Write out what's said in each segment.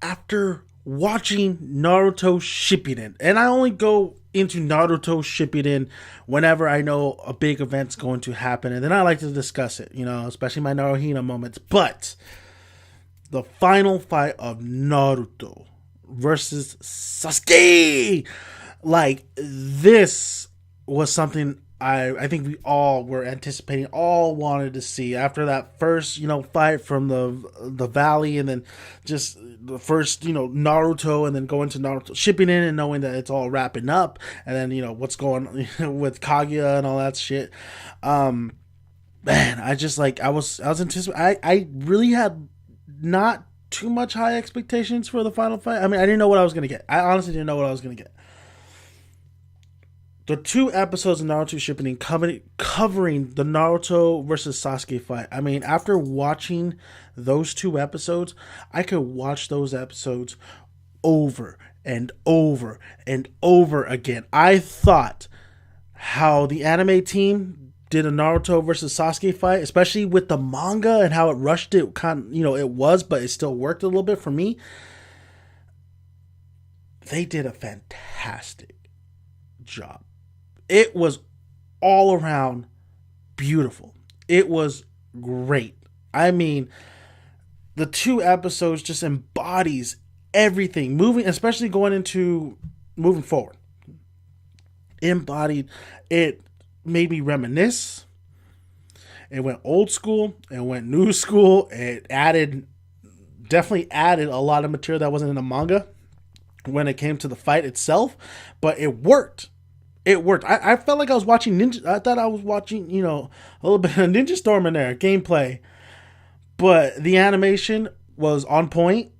after watching Naruto Shippuden, and I only go into Naruto Shippuden whenever I know a big event's going to happen, and then I like to discuss it, especially my Naruhina moments. But the final fight of Naruto versus Sasuke, like this was something I think we all were anticipating, all wanted to see after that first, fight from the valley, and then just the first, Naruto, and then going to Naruto shipping in and knowing that it's all wrapping up, and then what's going on with Kaguya and all that shit. Man, I just like I was anticipating. I really had not too much high expectations for the final fight. I mean, I didn't know what I was gonna get. I honestly didn't know what I was gonna get. The two episodes of Naruto Shippuden covering the Naruto versus Sasuke fight. I mean, after watching those two episodes, I could watch those episodes over and over and over again. I thought how the anime team did a Naruto versus Sasuke fight, especially with the manga and how it rushed it, it was, but it still worked a little bit for me. They did a fantastic job. It was all around beautiful. It was great. I mean, the two episodes just embodies everything moving, especially going into moving forward. Embodied it, made me reminisce. It went old school, it went new school. It definitely added a lot of material that wasn't in the manga when it came to the fight itself, but it worked. It worked. I felt like I was watching Ninja. I thought I was watching, a little bit of Ninja Storm in there, gameplay. But the animation was on point.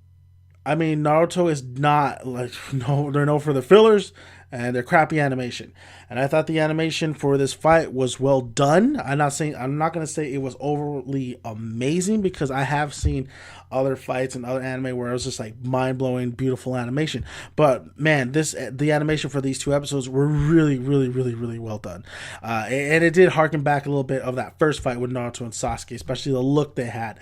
I mean, Naruto is not like, no, they're known for the fillers and their crappy animation. And I thought the animation for this fight was well done. I'm not gonna say it was overly amazing, because I have seen other fights and other anime where it was just like mind blowing, beautiful animation. But man, the animation for these two episodes were really, really, really, really well done. And it did harken back a little bit of that first fight with Naruto and Sasuke, especially the look they had.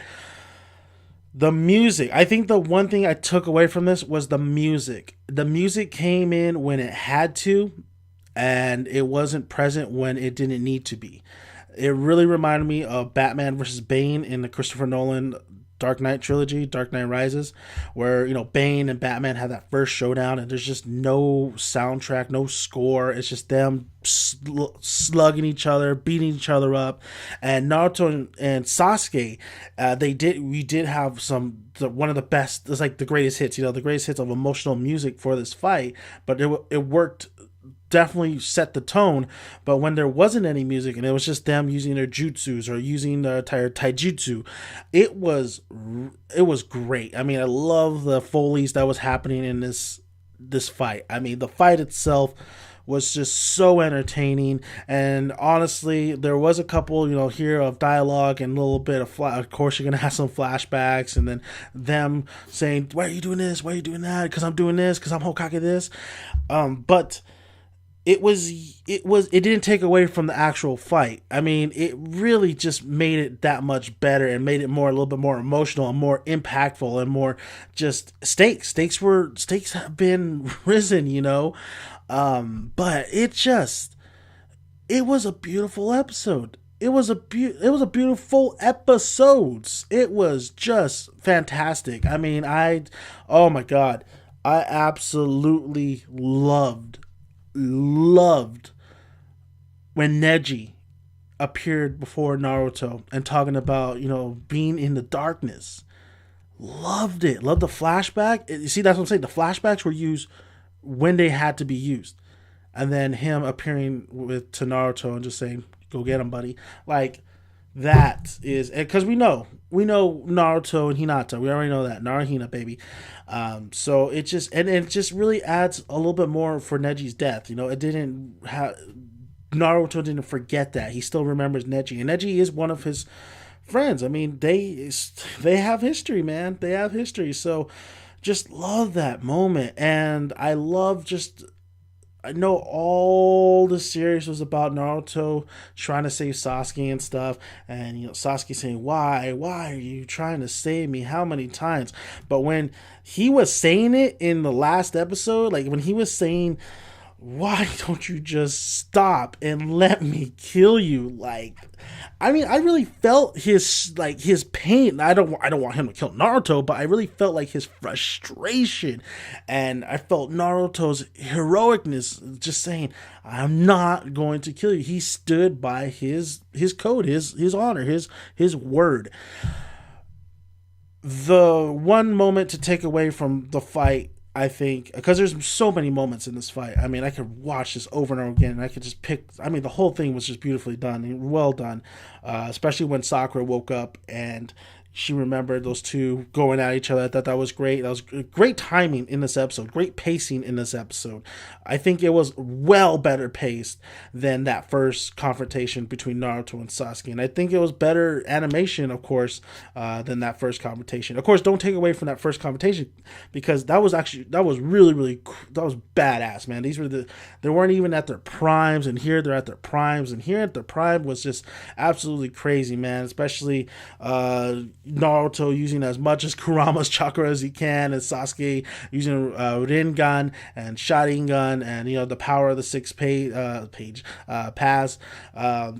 The music. I think the one thing I took away from this was the music. The music came in when it had to, and it wasn't present when it didn't need to be. It really reminded me of Batman versus Bane in the Christopher Nolan Dark Knight trilogy, Dark Knight Rises, where Bane and Batman had that first showdown, and there's just no soundtrack, no score. It's just them slugging each other, beating each other up. And Naruto and Sasuke, we did have one of the best. It's like the greatest hits, the greatest hits of emotional music for this fight. But it worked, definitely set the tone. But when there wasn't any music and it was just them using their jutsus or using their taijutsu, it was great. I mean, I love the foley's that was happening in this fight. I mean, the fight itself was just so entertaining, and honestly, there was a couple, here of dialogue and a little bit of course, you're gonna have some flashbacks, and then them saying, "Why are you doing this? Why are you doing that? Because I'm doing this. Because I'm Hokage this." But it didn't take away from the actual fight. I mean, it really just made it that much better and made it a little bit more emotional and more impactful and more just stakes. Stakes have been risen. But it was a beautiful episode. It was a beautiful episodes. It was just fantastic. I mean, oh my god, I absolutely loved when Neji appeared before Naruto and talking about, being in the darkness. Loved it. Loved the flashback. You see, that's what I'm saying. The flashbacks were used when they had to be used. And then him appearing to Naruto and just saying, "Go get him, buddy." Like, that is, because we know Naruto and Hinata. We already know that Naruhina, baby. So it just really adds a little bit more for Neji's death. It didn't have, Naruto didn't forget that. He still remembers Neji, and Neji is one of his friends. I mean, they have history, man. They have history. So just love that moment, and I love just I know all the series was about Naruto trying to save Sasuke and stuff, and Sasuke saying, why are you trying to save me? How many times? But when he was saying it in the last episode, like when he was saying, why don't you just stop and let me kill you? Like, I mean, I really felt his pain. I don't want him to kill Naruto, but I really felt like his frustration, and I felt Naruto's heroicness, just saying, I'm not going to kill you. He stood by his code, his honor, his word. The one moment to take away from the fight, I think, because there's so many moments in this fight. I mean, I could watch this over and over again, and I could just pick. I mean, the whole thing was just beautifully done and well done, especially when Sakura woke up and she remembered those two going at each other. I thought that was great. That was great timing in this episode, great pacing in this episode. I think it was well better paced than that first confrontation between Naruto and Sasuke. And I think it was better animation, of course, than that first confrontation. Of course, don't take away from that first confrontation, because that was really, that was badass, man. They weren't even at their primes, and here they're at their primes, and here at their prime was just absolutely crazy, man. Especially, Naruto using as much as Kurama's chakra as he can, and Sasuke using Rinnegan and Sharingan, and the power of the pass.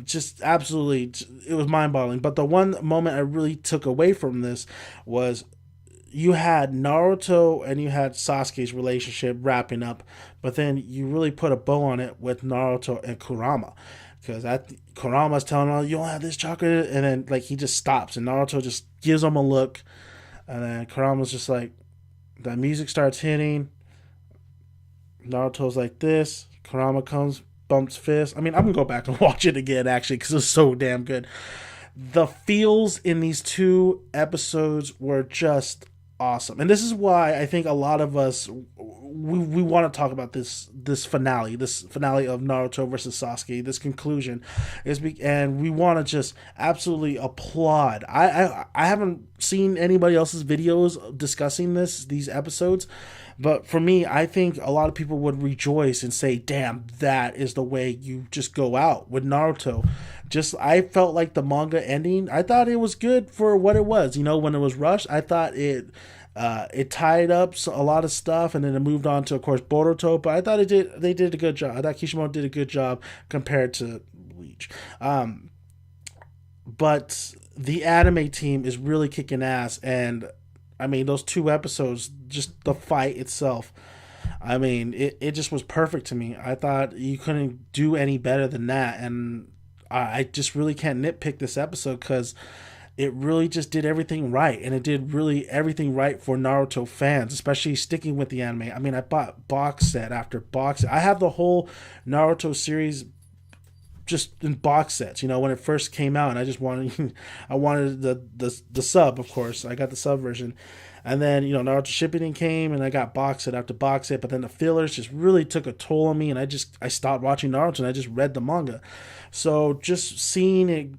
Just absolutely, it was mind-boggling. But the one moment I really took away from this was you had Naruto and you had Sasuke's relationship wrapping up, but then you really put a bow on it with Naruto and Kurama. Because Kurama's telling him, you don't have this chakra, and then like he just stops, and Naruto just gives him a look, and then Kurama's just like, that music starts hitting. Naruto's like this. Kurama comes, bumps fist. I mean, I'm gonna go back and watch it again actually, because it's so damn good. The feels in these two episodes were just awesome, and this is why I think a lot of us we want to talk about this finale of Naruto versus Sasuke, this conclusion and we want to just absolutely applaud. I haven't seen anybody else's videos discussing these episodes, but for me, I think a lot of people would rejoice and say, damn, that is the way you just go out with Naruto. I felt like the manga ending, I thought it was good for what it was. When it was rushed, I thought it tied up a lot of stuff, and then it moved on to, of course, Boruto. But I thought they did a good job. I thought Kishimoto did a good job compared to Bleach. But the anime team is really kicking ass, and I mean, those two episodes, just the fight itself, I mean, it just was perfect to me. I thought you couldn't do any better than that, and I just really can't nitpick this episode, because it really just did everything right, and it did really everything right for Naruto fans, especially sticking with the anime. I mean, I bought box set after box set. I have the whole Naruto series just in box sets, when it first came out, and I just wanted the sub, of course. I got the sub version. And then, Naruto Shippuden came, and I got box set after box set, but then the fillers just really took a toll on me, and I stopped watching Naruto, and I just read the manga. So just seeing it,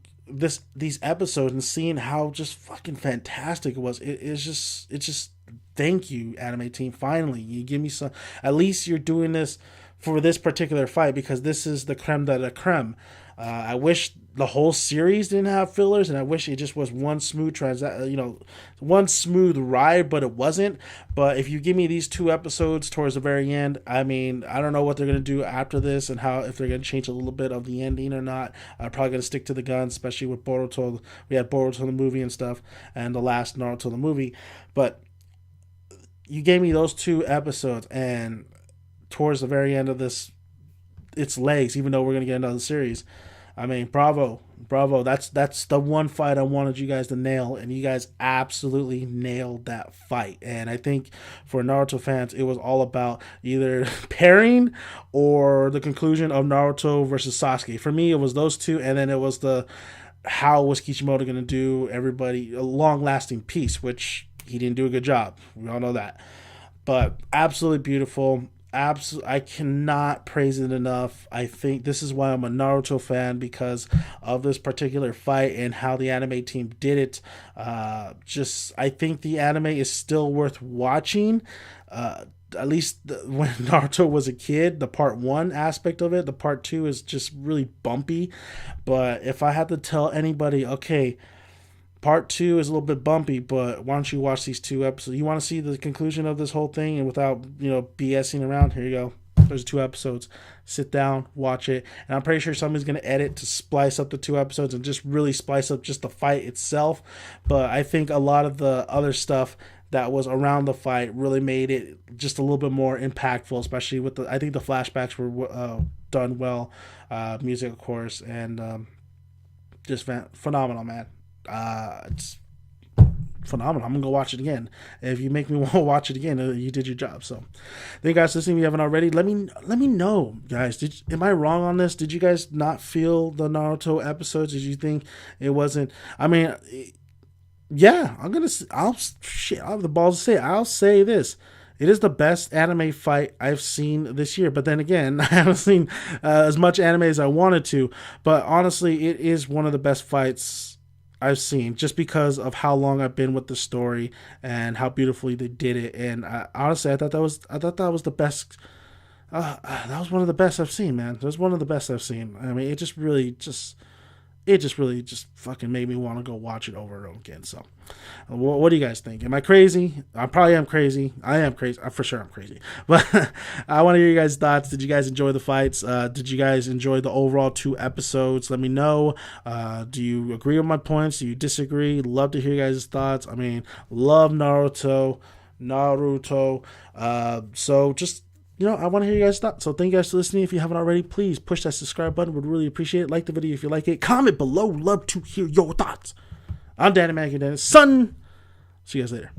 these episodes, and seeing how just fucking fantastic it was, it's just thank you, anime team. Finally, you give me some, at least you're doing this for this particular fight, because this is the creme de la creme. I wish the whole series didn't have fillers, and I wish it just was one smooth one smooth ride, but it wasn't. But if you give me these two episodes towards the very end, I mean, I don't know what they're going to do after this, and if they're going to change a little bit of the ending or not. I'm probably going to stick to the guns, especially with Boruto. We had Boruto the movie and stuff, and the last Naruto the movie. But you gave me those two episodes, and towards the very end of its legs, even though we're going to get another series, I mean, bravo. That's the one fight I wanted you guys to nail, and you guys absolutely nailed that fight. And I think for Naruto fans, it was all about either pairing or the conclusion of Naruto versus Sasuke. For me, it was those two, and then it was how was Kishimoto going to do everybody a long-lasting peace, which he didn't do a good job. We all know that. But absolutely beautiful. absolutely, I cannot praise it enough. I think this is why I'm a Naruto fan, because of this particular fight and how the anime team did it. Just I think the anime is still worth watching. At least when Naruto was a kid, the part one aspect of it, the part two is just really bumpy. But if I had to tell anybody, okay, part two is a little bit bumpy, but why don't you watch these two episodes? You want to see the conclusion of this whole thing and without, BSing around? Here you go. There's 2 episodes. Sit down, watch it. And I'm pretty sure somebody's going to edit to splice up the 2 episodes and just really splice up just the fight itself. But I think a lot of the other stuff that was around the fight really made it just a little bit more impactful, especially with I think the flashbacks were done well. Music, of course, and just phenomenal, man. It's phenomenal. I'm gonna go watch it again. If you make me want to watch it again, you did your job. So, thank you guys for listening. If you haven't already, let me know, guys. Am I wrong on this? Did you guys not feel the Naruto episodes? Did you think it wasn't? I mean, yeah, I'll have the balls to say it. I'll say this. It is the best anime fight I've seen this year. But then again, I haven't seen as much anime as I wanted to. But honestly, it is one of the best fights I've seen, just because of how long I've been with the story and how beautifully they did it. And honestly, I thought that was the best. That was one of the best I've seen, man. That was one of the best I've seen. I mean, it just really fucking made me want to go watch it over and over again. So, what do you guys think? Am I crazy? I probably am crazy. I am crazy. For sure I'm crazy. But I want to hear you guys' thoughts. Did you guys enjoy the fights? Did you guys enjoy the overall 2 episodes? Let me know. Do you agree with my points? Do you disagree? Love to hear you guys' thoughts. I mean, love Naruto. So just, I want to hear you guys' thoughts. So thank you guys for listening. If you haven't already, please push that subscribe button. Would really appreciate it. Like the video if you like it. Comment below. Love to hear your thoughts. I'm Danny Mackin, Dennis. Son. See you guys later.